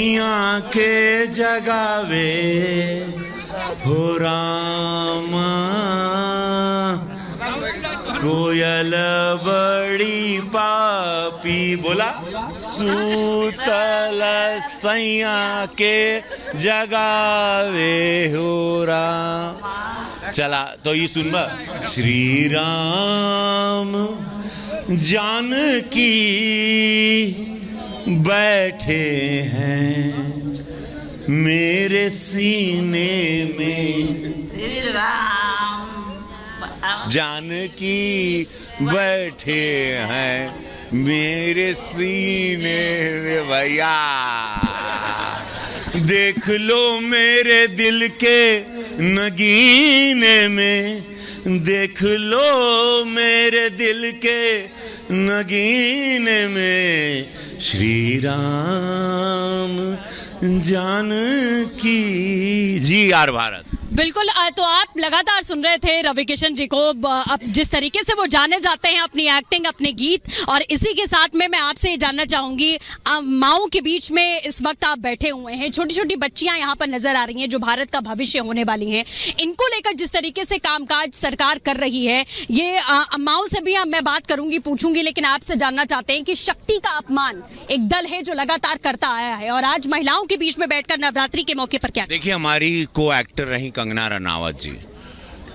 सैया के जगावे हो रामा, कोयल बड़ी पापी बोला सूतल सैया के जगावे हो राम। चला तो ये सुन बा, श्री राम जानकी बैठे हैं मेरे सीने में, श्री राम जानकी बैठे हैं मेरे सीने में। भैया देख लो मेरे दिल के नगीने में, देख लो मेरे दिल के नगीने में, श्री राम जानकी। जी आर भारत। बिल्कुल। तो आप लगातार सुन रहे थे रवि किशन जी को, अब जिस तरीके से वो जाने जाते हैं अपनी एक्टिंग, अपने गीत, और इसी के साथ में मैं आपसे ये जानना चाहूंगी, माओ के बीच में इस वक्त आप बैठे हुए हैं, छोटी छोटी बच्चियां यहाँ पर नजर आ रही हैं जो भारत का भविष्य होने वाली हैं, इनको लेकर जिस तरीके से कामकाज सरकार कर रही है, ये माओ से भी मैं बात करूंगी, पूछूंगी, लेकिन आपसे जानना चाहते हैं कि शक्ति का अपमान एक दल है जो लगातार करता आया है, और आज महिलाओं के बीच में बैठकर नवरात्रि के मौके पर क्या। देखिए, हमारी को एक्टर रही कंगना रनावत जी,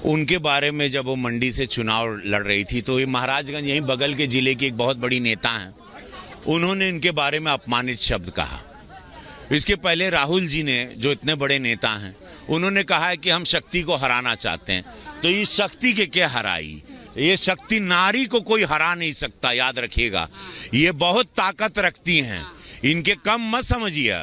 उनके बारे में जब वो मंडी से चुनाव लड़ रही थी तो ये महाराजगंज यहीं बगल के जिले की एक बहुत बड़ी नेता हैं, उन्होंने इनके बारे में अपमानित शब्द कहा। इसके पहले राहुल जी ने, जो इतने बड़े नेता हैं, उन्होंने कहा है कि हम शक्ति को हराना चाहते हैं। तो ये शक्ति के क्या हराई? ये शक्ति नारी को कोई हरा नहीं सकता, याद रखिएगा। ये बहुत ताकत रखती हैं, इनके कम मत समझिए।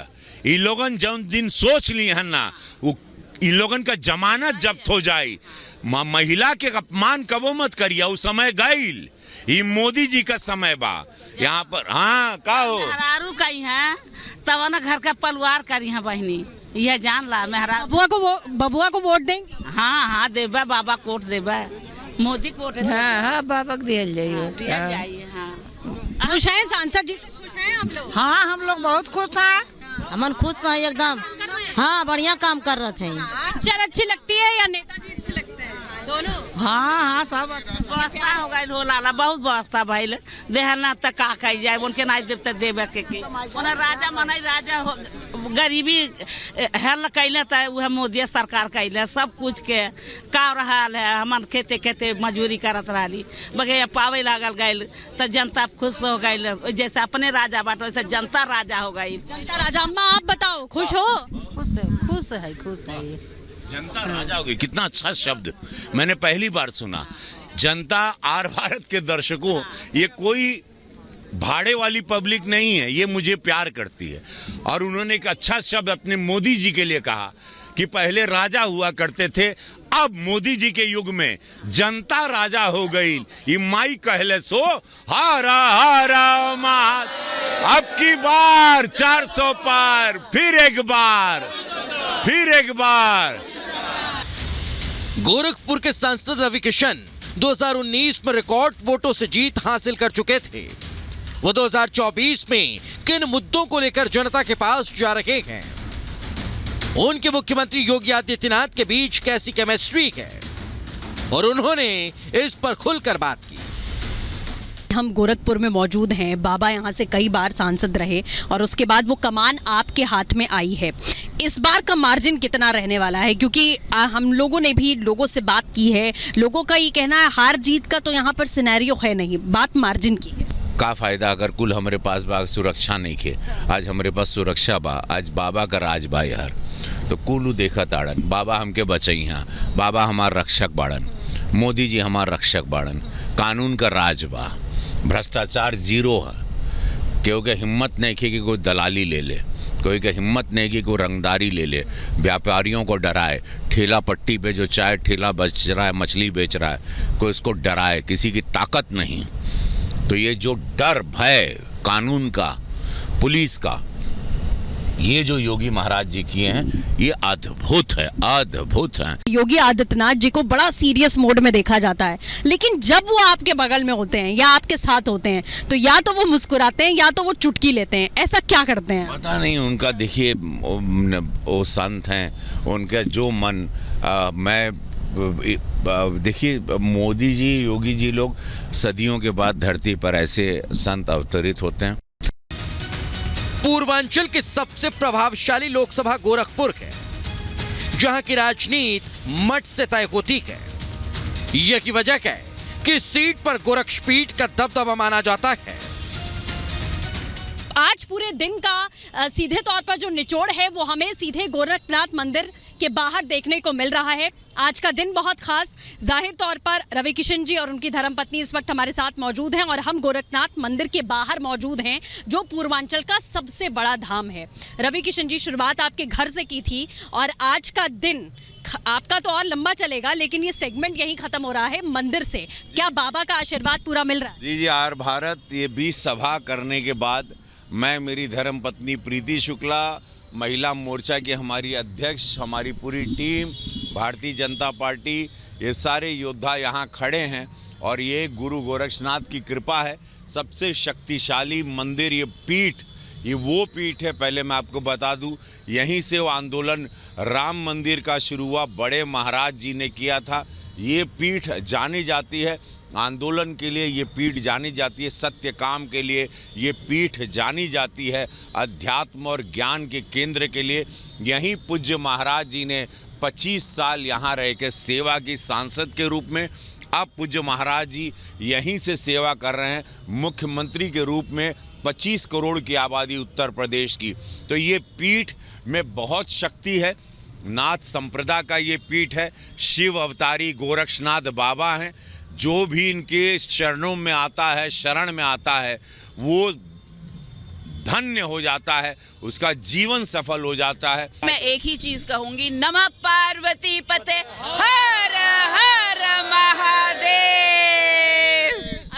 ये लोगन जो दिन सोच ली है ना, वो इन लोगन का जमानत जब्त हो जाए। महिला के अपमान कबो मत करिए, उस समय गईल। ये मोदी जी का समय बा यहाँ पर। हाँ का हो मेहरारू कही है तब ना घर का परिवार करी है बहनी, यह जान ला। मेहरा बबुआ को वोट देंगे? हाँ हाँ देबे, बाबा कोट देबे, मोदी कोट। हाँ हाँ बाबा को दिया जाइए। हाँ खुश हैं सांसद जी से? खुश हैं आप लोग? हाँ हम लोग बहुत खुश हैं, हमन खुश हैं एकदम। हाँ बढ़िया काम कर रहे थे। पिक्चर अच्छी लगती है या नेताजी अच्छे लगते हैं? दोनों? हाँ हाँ सब व्यवस्था हो गई हो लाला, बहुत व्यवस्था भइल। देहना तक का कही जाए, उनके नाई देवता देवे के उन्हें राजा मनाई, राजा हो गरीबी हेल कैले तो वह मोदी सरकार कैले सब कुछ के का रहल है। हमन खेते खेते मजदूरी करत रही, बगैर पावे लागल गई तो जनता खुश हो गई। जैसे अपने राजा बाटो वैसे जनता राजा हो गई। जनता राजा। अम्मा आप बताओ, खुश हो? खुश है खुश है। जनता राजा हो गई, कितना अच्छा शब्द मैंने पहली बार सुना। जनता आर भारत के दर्शकों, ये कोई भाड़े वाली पब्लिक नहीं है, ये मुझे प्यार करती है। और उन्होंने एक अच्छा शब्द अपने मोदी जी के लिए कहा कि पहले राजा हुआ करते थे, अब मोदी जी के युग में जनता राजा हो गई। ये माई कहले सो हारा हारा मात, अब की बार 400 पार, फिर एक बार, फिर एक बार। गोरखपुर के सांसद रवि किशन 2019 में रिकॉर्ड वोटों से जीत हासिल कर चुके थे। वो 2024 में किन मुद्दों को लेकर जनता के पास जा रहे हैं, उनके मुख्यमंत्री योगी आदित्यनाथ के बीच कैसी केमिस्ट्री है, और उन्होंने इस पर खुलकर बात की। हम गोरखपुर में मौजूद हैं, बाबा यहाँ से कई बार सांसद रहे और उसके बाद वो कमान आपके हाथ में आई है। इस बार का मार्जिन कितना रहने वाला है? क्योंकि हम लोगों ने भी लोगों से बात की है, लोगों का ये कहना है हार जीत का तो यहाँ पर सिनेरियो है नहीं, बात मार्जिन की है। का फायदा अगर कुल हमारे पास बा सुरक्षा नहीं खे। आज हमारे पास सुरक्षा बा, आज बाबा का राज बा यार। तो कुल देखा ताड़न, बाबा हमके बचई हैं, बाबा हमार रक्षक बाड़न, मोदी जी हमार रक्षक बाड़न, कानून का राज बा, भ्रष्टाचार जीरो है। क्योंकि हिम्मत नहीं की कि कोई दलाली ले ले, कोई की हिम्मत नहीं की कोई रंगदारी ले ले, व्यापारियों को डराए, ठेला पट्टी पे जो चाय ठेला बेच रहा है, मछली बेच रहा है, कोई इसको डराए, किसी की ताकत नहीं। तो ये जो डर भय कानून का, पुलिस का, ये जो योगी महाराज जी किए हैं ये अद्भुत है, अद्भुत है। योगी आदित्यनाथ जी को बड़ा सीरियस मोड में देखा जाता है, लेकिन जब वो आपके बगल में होते हैं या आपके साथ होते हैं तो या तो वो मुस्कुराते हैं या तो वो चुटकी लेते हैं। ऐसा क्या करते हैं? पता नहीं उनका, देखिए वो संत हैं, उनका जो मन मैं देखिए मोदी जी, योगी जी लोग सदियों के बाद धरती पर ऐसे संत अवतरित होते हैं। पूर्वांचल की सबसे प्रभावशाली लोकसभा गोरखपुर है, जहां की राजनीति मठ से तय होती है। यही वजह है कि इस सीट पर गोरक्षपीठ का दबदबा माना जाता है। आज पूरे दिन का सीधे तौर पर जो निचोड़ है वो हमें सीधे गोरखनाथ मंदिर के बाहर देखने को मिल रहा है। आज का दिन बहुत खास, जाहिर तौर पर रवि किशन जी और उनकी धर्मपत्नी इस वक्त हमारे साथ मौजूद हैं और हम गोरखनाथ मंदिर के बाहर मौजूद हैं, जो पूर्वांचल का सबसे बड़ा धाम है। रवि किशन जी, शुरुआत आपके घर से की थी और आज का दिन आपका तो और लंबा चलेगा, लेकिन ये सेगमेंट यहीं खत्म हो रहा है मंदिर से। क्या बाबा का आशीर्वाद पूरा मिल रहा है? जी जी, आर भारत ये 20 सभा करने के बाद मैं, मेरी धर्मपत्नी प्रीति शुक्ला, महिला मोर्चा की हमारी अध्यक्ष, हमारी पूरी टीम, भारतीय जनता पार्टी, ये सारे योद्धा यहाँ खड़े हैं और ये गुरु गोरक्षनाथ की कृपा है। सबसे शक्तिशाली मंदिर, ये पीठ, ये वो पीठ है, पहले मैं आपको बता दूं, यहीं से वो आंदोलन राम मंदिर का शुरू हुआ, बड़े महाराज जी ने किया था। ये पीठ जानी जाती है आंदोलन के लिए, ये पीठ जानी जाती है सत्य काम के लिए, ये पीठ जानी जाती है अध्यात्म और ज्ञान के केंद्र के लिए। यहीं पूज्य महाराज जी ने 25 साल यहाँ रह के सेवा की, सांसद के रूप में। अब पूज्य महाराज जी यहीं से सेवा कर रहे हैं मुख्यमंत्री के रूप में, 25 करोड़ की आबादी उत्तर प्रदेश की। तो ये पीठ में बहुत शक्ति है। नाथ संप्रदाय का ये पीठ है, शिव अवतारी गोरक्षनाथ बाबा हैं। जो भी इनके चरणों में आता है, शरण में आता है, वो धन्य हो जाता है, उसका जीवन सफल हो जाता है। मैं एक ही चीज कहूंगी, नमः पार्वती पते हर हर महादेव।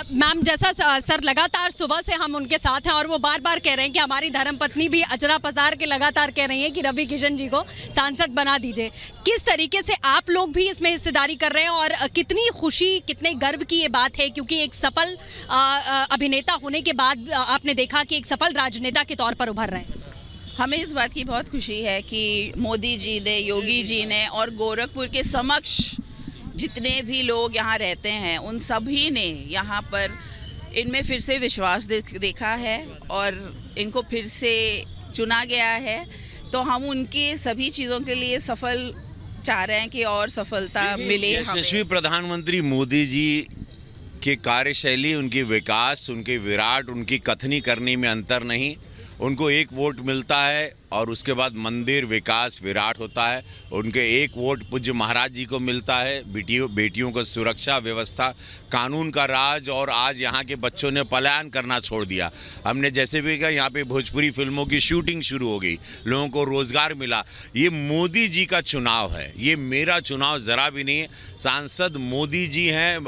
मैम, जैसा सर लगातार सुबह से हम उनके साथ हैं और वो बार बार कह रहे हैं कि हमारी धर्मपत्नी भी अजरा पसार के लगातार कह रही हैं कि रवि किशन जी को सांसद बना दीजिए। किस तरीके से आप लोग भी इसमें हिस्सेदारी कर रहे हैं और कितनी खुशी, कितने गर्व की ये बात है, क्योंकि एक सफल अभिनेता होने के बाद आपने देखा कि एक सफल राजनेता के तौर पर उभर रहे हैं। हमें इस बात की बहुत खुशी है कि मोदी जी ने, योगी जी ने और गोरखपुर के समक्ष जितने भी लोग यहाँ रहते हैं उन सभी ने यहाँ पर इनमें फिर से विश्वास देखा है और इनको फिर से चुना गया है। तो हम उनके सभी चीज़ों के लिए सफल चाह रहे हैं कि और सफलता मिले। यशस्वी प्रधानमंत्री मोदी जी की कार्यशैली, उनकी विकास, उनके विराट, उनकी कथनी करनी में अंतर नहीं। उनको एक वोट मिलता है और उसके बाद मंदिर, विकास, विराट होता है। उनके एक वोट पूज्य महाराज जी को मिलता है, बेटियों को सुरक्षा व्यवस्था, कानून का राज। और आज यहाँ के बच्चों ने पलायन करना छोड़ दिया। हमने जैसे भी कहा, यहाँ पे भोजपुरी फिल्मों की शूटिंग शुरू हो गई, लोगों को रोजगार मिला। ये मोदी जी का चुनाव है, ये मेरा चुनाव ज़रा भी नहीं है। सांसद मोदी जी हैं,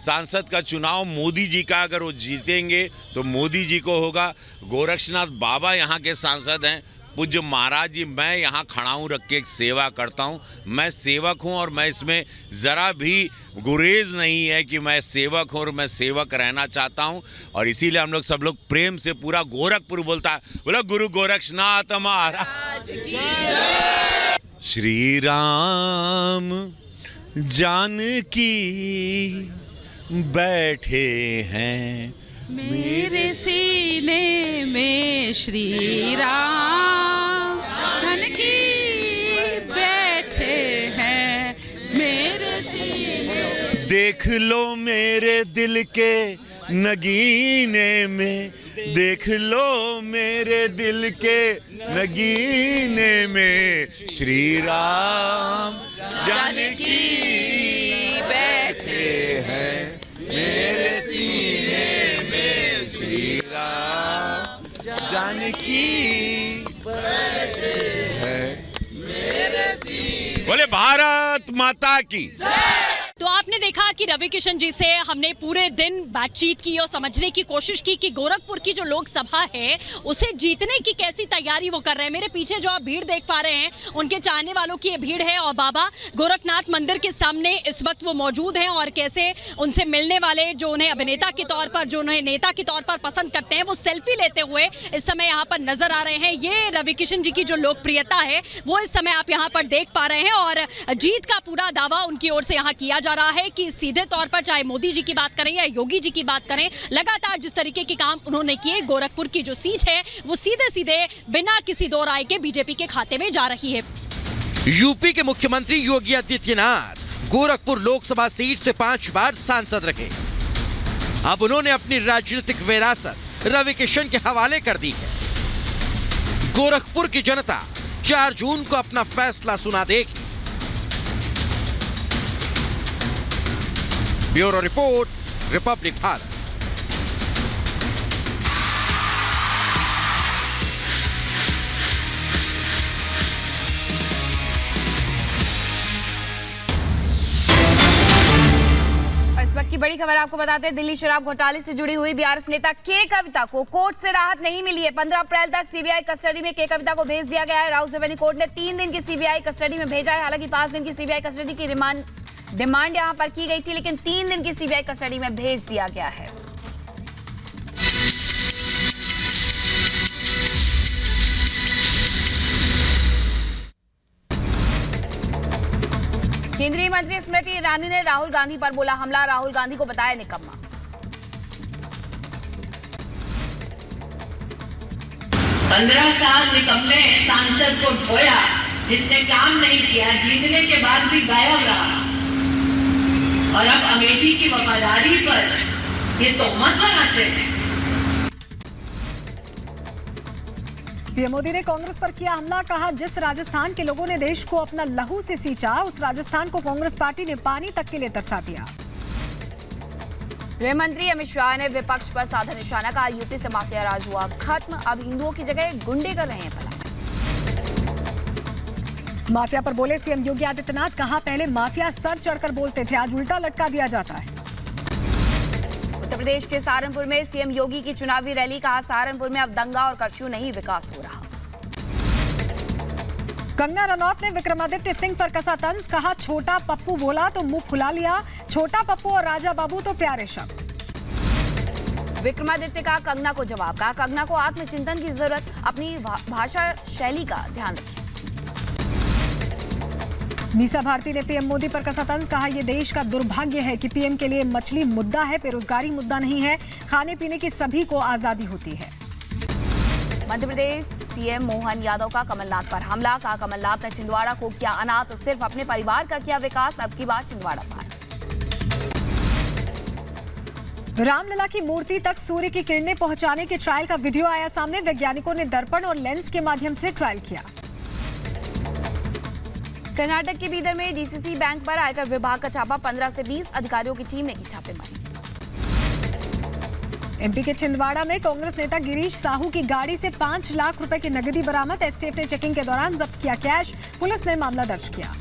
सांसद का चुनाव मोदी जी का, अगर वो जीतेंगे तो मोदी जी को होगा। गोरक्षनाथ बाबा यहाँ के सांसद हैं, पूज्य महाराज जी। मैं यहाँ खड़ा हूँ, रख के सेवा करता हूँ। मैं सेवक हूँ और मैं इसमें ज़रा भी गुरेज नहीं है कि मैं सेवक हूँ और मैं सेवक रहना चाहता हूँ। और इसीलिए हम लोग सब लोग प्रेम से पूरा गोरखपुर बोलता है, बोला गुरु गोरक्षनाथ महाराज। श्री राम जानकी बैठे हैं मेरे सीने में, श्री राम जानकी बैठे हैं मेरे सीने। देख लो मेरे दिल के नगीने में, देख लो मेरे दिल के नगीने में, श्री राम जानकी बैठे हैं मेरे सीने में, श्री राम जानकी है मेरे सीने। बोले भारत माता की। तो आपने देखा कि रवि किशन जी से हमने पूरे दिन बातचीत की और समझने की कोशिश की कि गोरखपुर की जो लोकसभा है उसे जीतने की कैसी तैयारी वो कर रहे हैं। मेरे पीछे जो आप भीड़ देख पा रहे हैं उनके चाहने वालों की ये भीड़ है और बाबा गोरखनाथ मंदिर के सामने इस वक्त वो मौजूद हैं और कैसे उनसे मिलने वाले जो उन्हें अभिनेता के तौर पर, जो उन्हें नेता के तौर पर पसंद करते हैं, वो सेल्फी लेते हुए इस समय यहाँ पर नजर आ रहे हैं। ये रवि किशन जी की जो लोकप्रियता है वो इस समय आप यहाँ पर देख पा रहे हैं और जीत का पूरा दावा उनकी ओर से यहाँ किया जा रहा है कि सीधे तौर पर चाहे मोदी जी की बात करें या योगी जी की बात करें, लगातार जिस तरीके के काम उन्होंने किए, गोरखपुर की जो सीट है वो सीधे सीधे बिना किसी दो राय के बीजेपी के खाते में जा रही है। यूपी के मुख्यमंत्री योगी आदित्यनाथ गोरखपुर लोकसभा सीट से 5 बार सांसद रहे। अब उन्होंने अपनी राजनीतिक विरासत रवि किशन के हवाले कर दी है। गोरखपुर की जनता 4 जून को अपना फैसला सुना देगी। Bureau report, Republic Bharat. इस वक्त की बड़ी खबर आपको बताते हैं, दिल्ली शराब घोटाले से जुड़ी हुई बीआरएस नेता के कविता को कोर्ट से राहत नहीं मिली है। 15 अप्रैल तक सीबीआई कस्टडी में के कविता को भेज दिया गया है। राउस रेवेन्यू कोर्ट ने 3 दिन की सीबीआई कस्टडी में भेजा है। हालांकि 5 दिन की सीबीआई कस्टडी की डिमांड यहां पर की गई थी, लेकिन 3 दिन की सीबीआई कस्टडी में भेज दिया गया है। केंद्रीय मंत्री स्मृति ईरानी ने राहुल गांधी पर बोला हमला, राहुल गांधी को बताया निकम्मा। पंद्रह साल निकम्मे सांसद को ढोया, जिसने काम नहीं किया, जीतने के बाद भी गायब रहा और अब अमेठी की वफादारी पर ये तोहमत लगाते हैं। पीएम मोदी ने कांग्रेस पर किया हमला, कहा जिस राजस्थान के लोगों ने देश को अपना लहू से सींचा, उस राजस्थान को कांग्रेस पार्टी ने पानी तक के लिए तरसा दिया। गृह मंत्री अमित शाह ने विपक्ष पर साधा निशाना, कहा यूपी से माफिया राज हुआ खत्म, अब हिंदुओं की जगह गुंडे कर रहे हैं भला। माफिया पर बोले सीएम योगी आदित्यनाथ, कहा पहले माफिया सर चढ़कर बोलते थे, आज उल्टा लटका दिया जाता है। उत्तर प्रदेश के सहारनपुर में सीएम योगी की चुनावी रैली, कहा सहारनपुर में अब दंगा और कर्फ्यू नहीं, विकास हो रहा। कंगना रनौत ने विक्रमादित्य सिंह पर कसा तंज, कहा छोटा पप्पू बोला तो मुंह फुला लिया, छोटा पप्पू और राजा बाबू तो प्यारे शब्द। विक्रमादित्य का कंगना को जवाब, कहा कंगना को आत्मचिंतन की जरूरत, अपनी भाषा शैली का ध्यान रखें। मीसा भारती ने पीएम मोदी पर कसा तंज, कहा यह देश का दुर्भाग्य है कि पीएम के लिए मछली मुद्दा है, बेरोजगारी मुद्दा नहीं है, खाने पीने की सभी को आजादी होती है। मध्य प्रदेश सीएम मोहन यादव का कमलनाथ पर हमला, कहा कमलनाथ ने छिंदवाड़ा को किया अनाथ, सिर्फ अपने परिवार का किया विकास, अब की बात छिंदवाड़ा पार। रामलला की मूर्ति तक सूर्य की किरणें पहुंचाने के ट्रायल का वीडियो आया सामने, वैज्ञानिकों ने दर्पण और लेंस के माध्यम से ट्रायल किया। कर्नाटक के बीदर में डीसीसी बैंक पर आयकर विभाग का छापा, 15 से 20 अधिकारियों की टीम ने की छापेमारी। एमपी के छिंदवाड़ा में कांग्रेस नेता गिरीश साहू की गाड़ी से 5 लाख रुपए की नकदी बरामद, एसटीएफ ने चेकिंग के दौरान जब्त किया कैश, पुलिस ने मामला दर्ज किया।